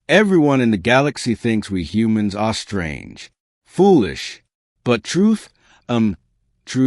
Everyone in the galaxy thinks we humans are strange, foolish. But truth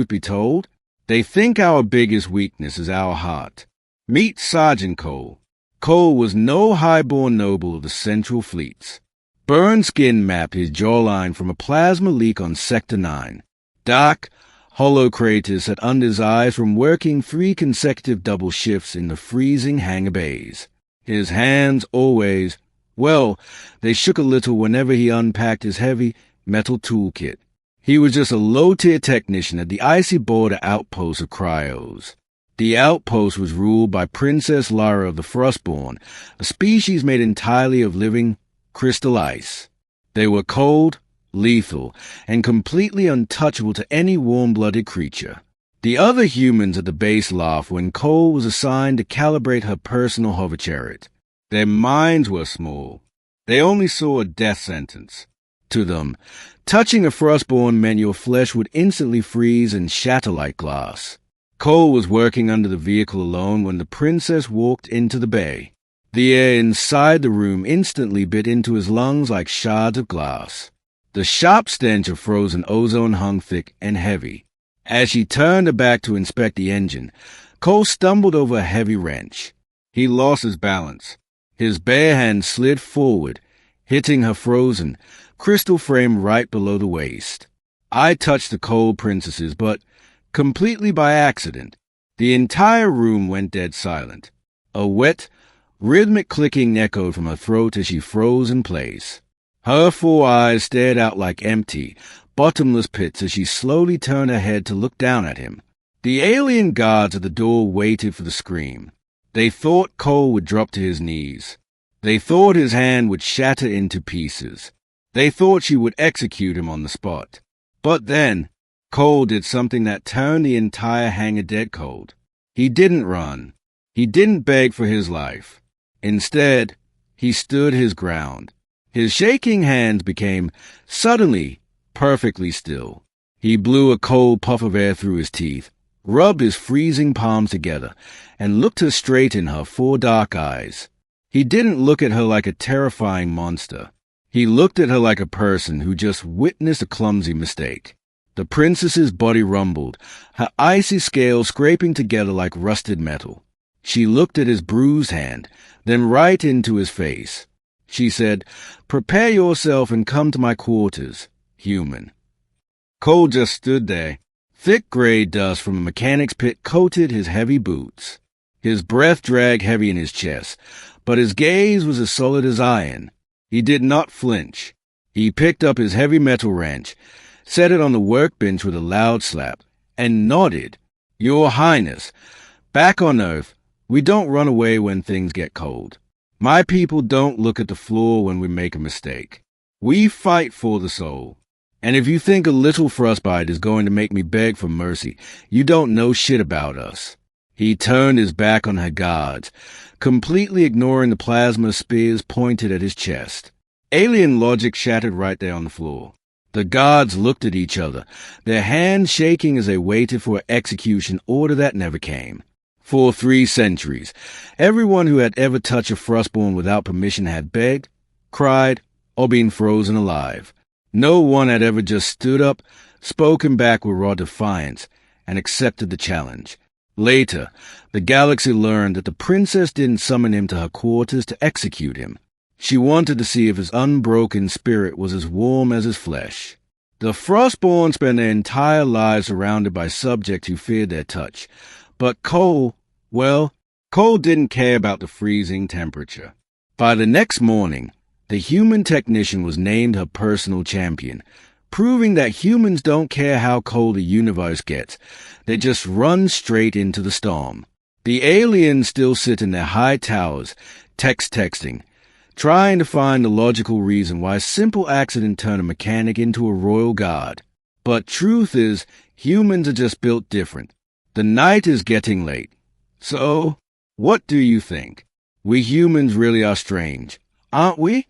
be told, they think our biggest weakness is our heart. Meet Sergeant Cole. Cole was no highborn noble of the Central Fleets. Burned skin mapped his jawline from a plasma leak on Sector 9. Dark, hollow craters sat under his eyes from working 3 consecutive double shifts in the freezing hangar bays. His hands always, well, they shook a little whenever he unpacked his heavy metal toolkit. He was just a low-tier technician at the icy border outpost of Cryos. The outpost was ruled by Princess Elara of the Frostborn, a species made entirely of living crystal ice. They were cold, lethal, and completely untouchable to any warm-blooded creature. The other humans at the base laughed when Cole was assigned to calibrate her personal hover chariot. Their minds were small. They only saw a death sentence. To them, touching a Frostborn meant your flesh would instantly freeze and shatter like glass. Cole was working under the vehicle alone when the princess walked into the bay. The air inside the room instantly bit into his lungs like shards of glass. The sharp stench of frozen ozone hung thick and heavy. As she turned her back to inspect the engine, Cole stumbled over a heavy wrench. He lost his balance. His bare hand slid forward, hitting her frozen, crystal frame right below the waist. I touched the cold princesses, but completely by accident. The entire room went dead silent. A wet, rhythmic clicking echoed from her throat as she froze in place. Her 4 eyes stared out like empty, bottomless pits as she slowly turned her head to look down at him. The alien guards at the door waited for the scream. They thought Cole would drop to his knees. They thought his hand would shatter into pieces. They thought she would execute him on the spot. But then, Cole did something that turned the entire hangar dead cold. He didn't run. He didn't beg for his life. Instead, he stood his ground. His shaking hands became, suddenly, perfectly still. He blew a cold puff of air through his teeth, rubbed his freezing palms together, and looked her straight in her 4 dark eyes. He didn't look at her like a terrifying monster. He looked at her like a person who just witnessed a clumsy mistake. The princess's body rumbled, her icy scales scraping together like rusted metal. She looked at his bruised hand, then right into his face. She said, "Prepare yourself and come to my quarters, human." Cole just stood there. Thick gray dust from a mechanic's pit coated his heavy boots. His breath dragged heavy in his chest, but his gaze was as solid as iron. He did not flinch. He picked up his heavy metal wrench, set it on the workbench with a loud slap, and nodded. "Your Highness, back on Earth, we don't run away when things get cold. My people don't look at the floor when we make a mistake. We fight for the soul. And if you think a little frostbite is going to make me beg for mercy, you don't know shit about us." He turned his back on her guards, completely ignoring the plasma spears pointed at his chest. Alien logic shattered right there on the floor. The guards looked at each other, their hands shaking as they waited for an execution order that never came. For 3 centuries, everyone who had ever touched a Frostborn without permission had begged, cried, or been frozen alive. No one had ever just stood up, spoken back with raw defiance, and accepted the challenge. Later, the galaxy learned that the princess didn't summon him to her quarters to execute him. She wanted to see if his unbroken spirit was as warm as his flesh. The Frostborn spent their entire lives surrounded by subjects who feared their touch. But Cole didn't care about the freezing temperature. By the next morning, the human technician was named her personal champion, proving that humans don't care how cold the universe gets. They just run straight into the storm. The aliens still sit in their high towers, texting, trying to find the logical reason why a simple accident turned a mechanic into a royal guard. But truth is, humans are just built different. The night is getting late. So, what do you think? We humans really are strange, aren't we?